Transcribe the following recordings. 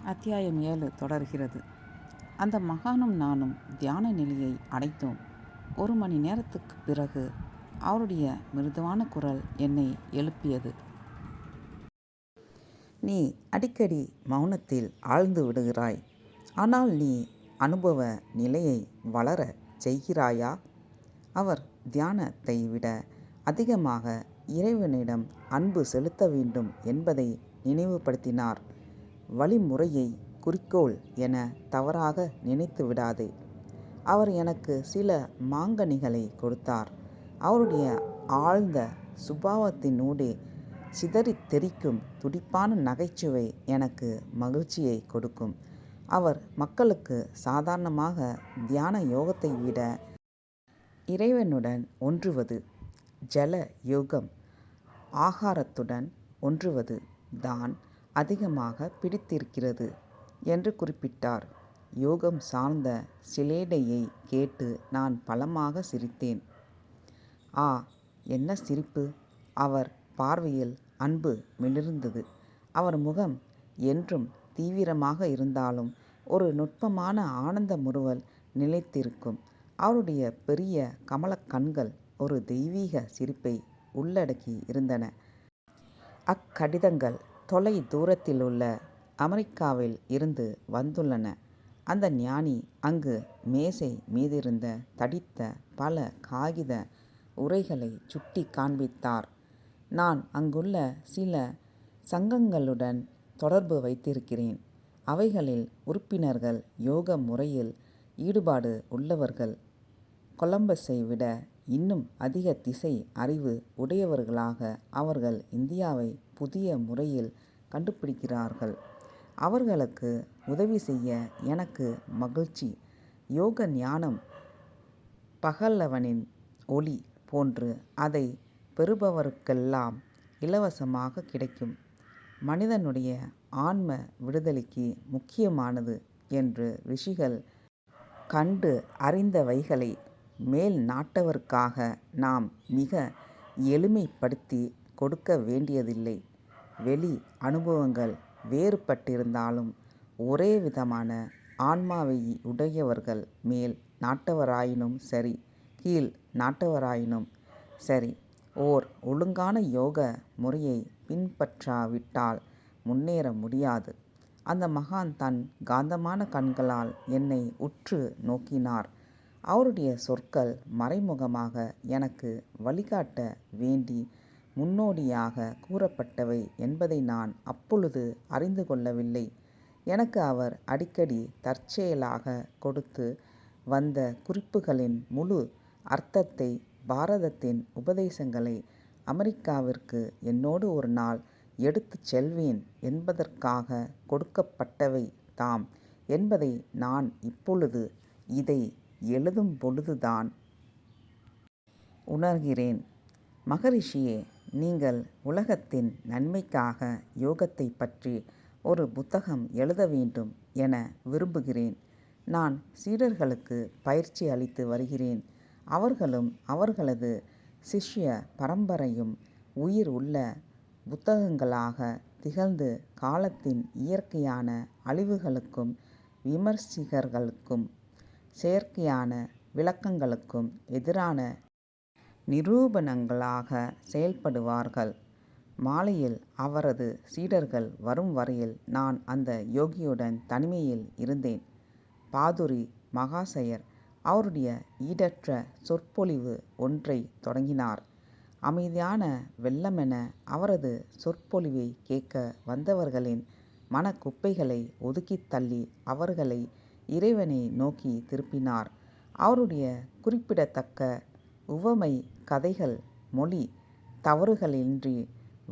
அத்தியாயம் 7 தொடர்கிறது. அந்த மகானும் நானும் தியான நிலையை அடைத்தோம். 1 மணி நேரத்துக்கு பிறகு அவருடைய மிருதுவான குரல் என்னை எழுப்பியது. நீ அடிக்கடி மௌனத்தில் ஆழ்ந்து விடுகிறாய். ஆனால் நீ அனுபவ நிலையை வளர செய்கிறாயா? அவர் தியானத்தை விட அதிகமாக இறைவனிடம் அன்பு செலுத்த வேண்டும் என்பதை நினைவுபடுத்தினார். வழிமுறையை குறிக்கோள் என தவறாக நினைத்து விடாதே. அவர் எனக்கு சில மாங்கனிகளை கொடுத்தார். அவருடைய ஆழ்ந்த சுபாவத்தினூடே சிதறித் தெரிக்கும் துடிப்பான நகைச்சுவை எனக்கு மகிழ்ச்சியை கொடுக்கும். அவர் மக்களுக்கு சாதாரணமாக தியான யோகத்தை விட இறைவனுடன் ஒன்றுவது, ஜல யோகம், ஆகாரத்துடன் ஒன்றுவது தான் அதிகமாக பிடித்திருக்கிறது என்று குறிப்பிட்டார். யோகம் சார்ந்த சிலேடையை கேட்டு நான் பலமாக சிரித்தேன். ஆ, என்ன சிரிப்பு! அவர் பார்வையில் அன்பு மிளிர்ந்தது. அவர் முகம் என்றும் தீவிரமாக இருந்தாலும் ஒரு நுட்பமான ஆனந்த முறுவல் நிலைத்திருக்கும். அவருடைய பெரிய கமலக் கண்கள் ஒரு தெய்வீக சிரிப்பை உள்ளடக்கி இருந்தன. அக்கடிதங்கள் தொலை தூரத்திலுள்ள அமெரிக்காவில் இருந்து வந்துள்ளன. அந்த ஞானி அங்கு மேசை மீதிருந்த தடித்த பல காகித உரைகளை சுட்டி காண்பித்தார். நான் அங்குள்ள சில சங்கங்களுடன் தொடர்பு வைத்திருக்கிறேன். அவைகளில் உறுப்பினர்கள் யோக முறையில் ஈடுபாடு உள்ளவர்கள். கொலம்பஸை விட இன்னும் அதிக திசை அறிவு உடையவர்களாக அவர்கள் இந்தியாவை புதிய முறையில் கண்டுபிடிக்கிறார்கள். அவர்களுக்கு உதவி செய்ய எனக்கு மகிழ்ச்சி. யோக ஞானம் பகலவனின் ஒளி போன்று அதை பெறுபவருக்கெல்லாம் இலவசமாக கிடைக்கும். மனிதனுடைய ஆன்ம விடுதலைக்கு முக்கியமானது என்று ரிஷிகள் கண்டு அறிந்தவைகளை மேல் நாட்டவருக்காக நாம் மிக எளிமைப்படுத்தி கொடுக்க வேண்டியதில்லை. வெளி அனுபவங்கள் வேறுபட்டிருந்தாலும் ஒரே விதமான ஆன்மாவையுடையவர்கள் மேல் நாட்டவராயினும் சரி, கீழ் நாட்டவராயினும் சரி, ஓர் ஒழுங்கான யோக முறையை பின்பற்றாவிட்டால் முன்னேற முடியாது. அந்த மகான் தன் காந்தமான கண்களால் என்னை உற்று நோக்கினார். அவருடைய சொற்கள் மறைமுகமாக எனக்கு வழிகாட்ட வேண்டி முன்னோடியாக கூறப்பட்டவை என்பதை நான் அப்பொழுது அறிந்து கொள்ளவில்லை. எனக்கு அவர் அடிக்கடி தற்செயலாக கொடுத்து வந்த குறிப்புகளின் முழு அர்த்தத்தை, பாரதத்தின் உபதேசங்களை அமெரிக்காவிற்கு என்னோடு ஒரு நாள் எடுத்துச் செல்வேன் என்பதற்காக கொடுக்கப்பட்டவை தாம் என்பதை நான் இப்பொழுது இதை எழுதும் பொழுதுதான் உணர்கிறேன். மகரிஷியே, நீங்கள் உலகத்தின் நன்மைக்காக யோகத்தை பற்றி ஒரு புத்தகம் எழுத வேண்டும் என விரும்புகிறேன். நான் சீடர்களுக்கு பயிற்சி அளித்து வருகிறேன். அவர்களும் அவர்களது சிஷ்ய பரம்பரையும் உயிர் உள்ள புத்தகங்களாக திகழ்ந்து காலத்தின் இயற்கையான அழிவுகளுக்கும் விமர்சிகர்களுக்கும் செயற்கையான விளக்கங்களுக்கும் எதிரான நிரூபணங்களாக செயல்படுவார்கள். மாலையில் அவரது சீடர்கள் வரும் வரையில் நான் அந்த யோகியுடன் தனிமையில் இருந்தேன். பாதுரி மகாசயர் அவருடைய ஈடற்ற சொற்பொழிவு ஒன்றை தொடங்கினார். அமைதியான வெள்ளமென அவரது சொற்பொழிவை கேட்க வந்தவர்களின் மனக்குப்பைகளை ஒதுக்கித் தள்ளி அவர்களை இறைவனை நோக்கி திருப்பினார். அவருடைய குறிப்பிடத்தக்க உவமை கதைகள் மொழி தவறுகளின்றி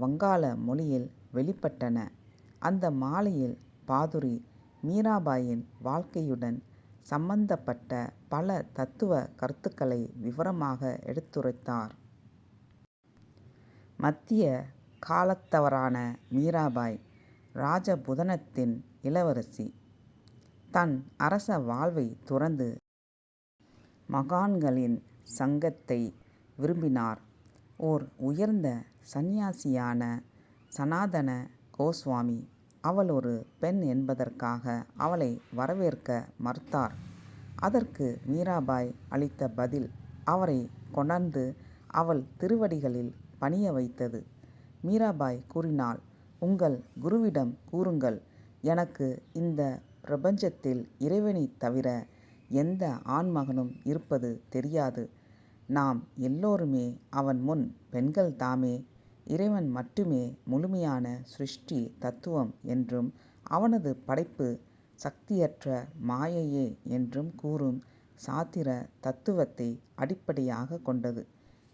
வங்காள மொழியில் வெளிப்பட்டன. அந்த மாலையில் பாதுரி மீராபாயின் வாழ்க்கையுடன் சம்பந்தப்பட்ட பல தத்துவ கருத்துக்களை விவரமாக எடுத்துரைத்தார். மத்திய காலத்தவரான மீராபாய் ராஜபுதனத்தின் இளவரசி. தன் அரச வாழ்வை துறந்து மகான்களின் சங்கத்தை விரும்பினார். ஓர் உயர்ந்த சந்நியாசியான சனாதன கோஸ்வாமி அவள் ஒரு பெண் என்பதற்காக அவளை வரவேற்க மறுத்தார். அதற்கு மீராபாய் அளித்த பதில் அவரை கொணர்ந்து அவள் திருவடிகளில் பணிய வைத்தது. மீராபாய் கூறினாள், உங்கள் குருவிடம் கூறுங்கள், எனக்கு இந்த பிரபஞ்சத்தில் இறைவனைத் தவிர எந்த ஆண்மகனும் இருப்பது தெரியாது. நாம் எல்லோருமே அவன் முன் பெண்கள்தாமே. இறைவன் மட்டுமே முழுமையான சிருஷ்டி தத்துவம் என்றும் அவனது படைப்பு சக்தியற்ற மாயையே என்றும் கூறும் சாத்திர தத்துவத்தை அடிப்படையாக கொண்டது.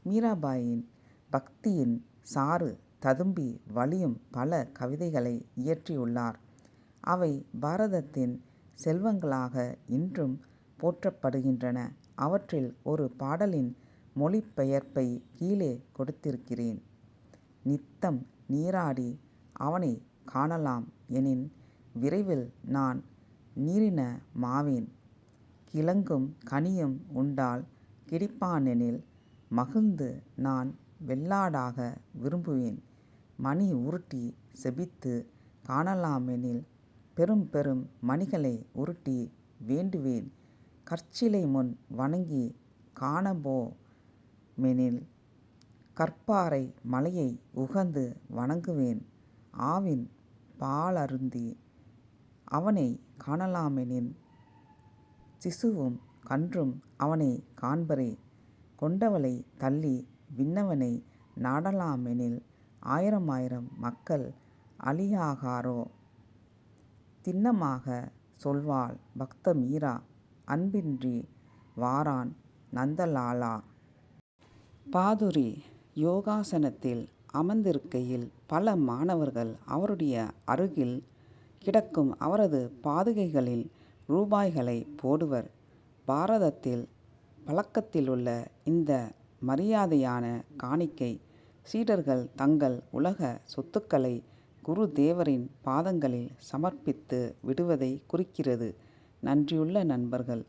மீராபாயின் பக்தியின் சாறு ததும்பி வழியும் பல கவிதைகளை இயற்றியுள்ளார். அவை பாரதத்தின் செல்வங்களாக இன்றும் போற்றப்படுகின்றன. அவற்றில் ஒரு பாடலின் மொழிபெயர்ப்பை கீழே கொடுத்திருக்கிறேன். நித்தம் நீராடி அவனை காணலாம் எனின் விரைவில் நான் நீரின மாவேன். கிழங்கும் கனியும் உண்டால் கிடைப்பானெனில் மகிழ்ந்து நான் வெள்ளாடாக விரும்புவேன். மணி உருட்டி செபித்து காணலாமெனில் பெரும் பெரும் மணிகளை உருட்டி வேண்டுவேன். கற்சிலை முன் வணங்கி காணபோமெனில் கற்பாறை மலையை உகந்து வணங்குவேன். ஆவின் பாலருந்தி அவனை காணலாமெனின் சிசுவும் கன்றும் அவனை காண்பரே. கொண்டவளை தள்ளி விண்ணவனை நாடலாமெனில் ஆயிரம் ஆயிரம் மக்கள் அழியாகாரோ. திண்ணமாக சொல்வாள் பக்த மீரா, அன்பின்றி வாரான் நந்தலாலா. பாதுரி யோகாசனத்தில் அமர்ந்திருக்கையில் பல மாணவர்கள் அவருடைய அருகில் கிடக்கும் அவரது பாதுகைகளில் ரூபாய்களை போடுவர். பாரதத்தில் பழக்கத்திலுள்ள இந்த மரியாதையான காணிக்கை சீடர்கள் தங்கள் உலக சொத்துக்களை குருதேவரின் பாதங்களில் சமர்ப்பித்து விடுவதை குறிக்கிறது. நன்றியுள்ள நண்பர்கள்,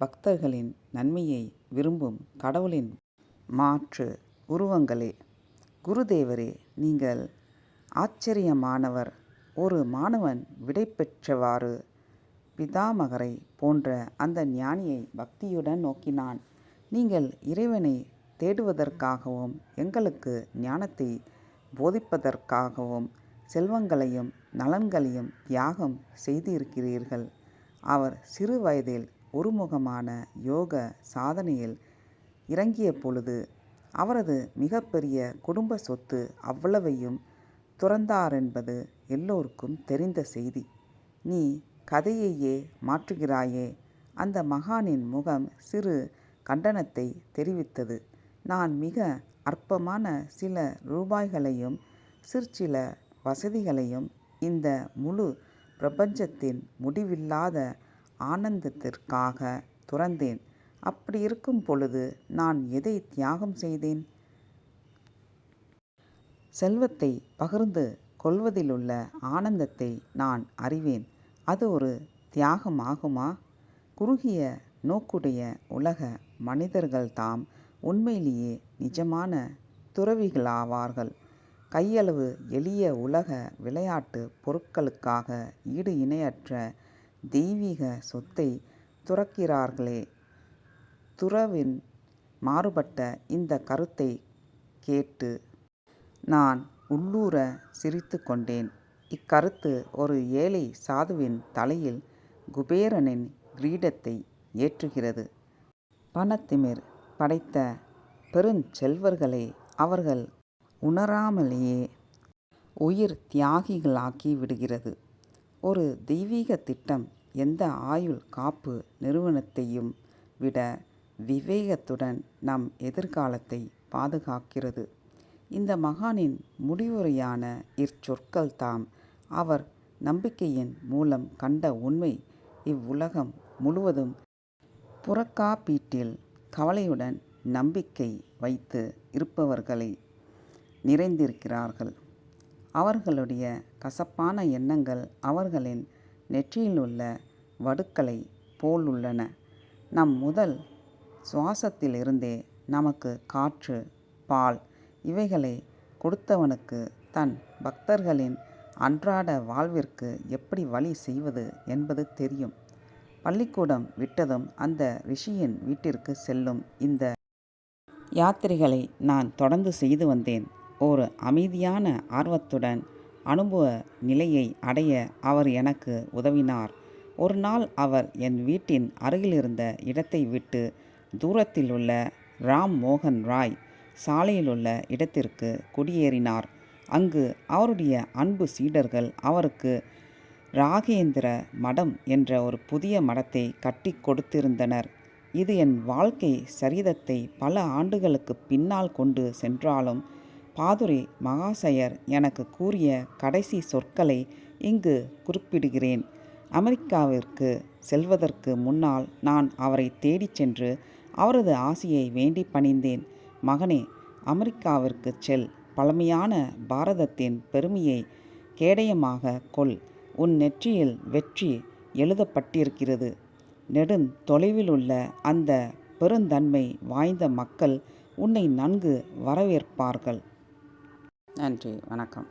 பக்தர்களின் நன்மையை விரும்பும் கடவுளின் மாற்று உருவங்களே, குருதேவரே, நீங்கள் ஆச்சரியமானவர். ஒரு மாணவன் விடை பெற்றவாறு பிதாமகரை போன்ற அந்த ஞானியை பக்தியுடன் நோக்கினான். நீங்கள் இறைவனை தேடுவதற்காகவும் எங்களுக்கு ஞானத்தை போதிப்பதற்காகவும் செல்வங்களையும் நலன்களையும் தியாகம் செய்திருக்கிறீர்கள். அவர் சிறு வயதில் ஒருமுகமான யோக சாதனையில் இறங்கிய பொழுது அவரது மிகப்பெரிய குடும்ப சொத்து அவ்வளவையும் துறந்தாரென்பது எல்லோருக்கும் தெரிந்த செய்தி. நீ கதையையே மாற்றுகிறாயே. அந்த மகானின் முகம் சிறு கண்டனத்தை தெரிவித்தது. நான் மிக அற்பமான சில ரூபாய்களையும் சிற்சில வசதிகளையும் இந்த முழு பிரபஞ்சத்தின் முடிவில்லாத ஆனந்தத்திற்காக துறந்தேன். அப்படி இருக்கும் பொழுது நான் எதை தியாகம் செய்தேன்? செல்வத்தை பகிர்ந்து கொள்வதிலுள்ள ஆனந்தத்தை நான் அறிவேன். அது ஒரு தியாகமாகுமா? குறுகிய நோக்குடைய உலக மனிதர்கள்தாம் உண்மையிலேயே நிஜமான துறவிகளாவார்கள். கையளவு எளிய உலக விளையாட்டு பொருட்களுக்காக ஈடு இணையற்ற தெய்வீக சொத்தை துறக்கிறார்களே. துறவின் மாறுபட்ட இந்த கருத்தை கேட்டு நான் உள்ளூர சிரித்து கொண்டேன். இக்கருத்து ஒரு ஏழை சாதுவின் தலையில் குபேரனின் கிரீடத்தை ஏற்றுகிறது. பணத்திமிர் படைத்த பெருஞ்செல்வர்களை அவர்கள் உணராமலேயே உயிர் தியாகிகளாக்கி விடுகிறது. ஒரு தெய்வீக திட்டம் எந்த ஆயுள் காப்பு நிறுவனத்தையும் விட விவேகத்துடன் நம் எதிர்காலத்தை பாதுகாக்கிறது. இந்த மகானின் முடிவுரையான இச்சொற்கள்தாம் அவர் நம்பிக்கையின் மூலம் கண்ட உண்மை. இவ்வுலகம் முழுவதும் புறக்காப்பீட்டில் கவலையுடன் நம்பிக்கை வைத்து இருப்பவர்களை நிறைந்திருக்கிறார்கள். அவர்களுடைய கசப்பான எண்ணங்கள் அவர்களின் நெற்றியிலுள்ள வடுக்களை போலுள்ளன. நம் முதல் சுவாசத்திலிருந்தே நமக்கு காற்று, பால் இவைகளை கொடுத்தவனுக்கு தன் பக்தர்களின் அன்றாட வாழ்விற்கு எப்படி வழி செய்வது என்பது தெரியும். பள்ளிக்கூடம் விட்டதும் அந்த ரிஷியின் வீட்டிற்கு செல்லும் இந்த யாத்திரைகளை நான் தொடர்ந்து செய்து வந்தேன். ஒரு அமைதியான ஆர்வத்துடன் அனுபவ நிலையை அடைய அவர் எனக்கு உதவினார். ஒரு நாள் அவர் என் வீட்டின் அருகிலிருந்த இடத்தை விட்டு தூரத்தில் உள்ள ராம் மோகன் ராய் சாலையிலுள்ள இடத்திற்கு குடியேறினார். அங்கு அவருடைய அன்பு சீடர்கள் அவருக்கு ராகேந்திர மடம் என்ற ஒரு புதிய மடத்தை கட்டி கொடுத்திருந்தனர். இது என் வாழ்க்கை சரிதத்தை பல ஆண்டுகளுக்கு பின்னால் கொண்டு சென்றாலும் பாதுரி மகாசயர் எனக்கு கூறிய கடைசி சொற்களை இங்கு குறிப்பிடுகிறேன். அமெரிக்காவிற்கு செல்வதற்கு முன்னால் நான் அவரை தேடிச் சென்று அவரது ஆசியை வேண்டி பணிந்தேன். மகனே, அமெரிக்காவிற்கு செல். பழமையான பாரதத்தின் பெருமையை கேடயமாக கொள். உன் நெற்றியில் வெற்றி எழுதப்பட்டிருக்கிறது. தொலைவிலுள்ள அந்த பெருந்தன்மை வாய்ந்த மக்கள் உன்னை நன்கு வரவேற்பார்கள். நன்றி, வணக்கம்.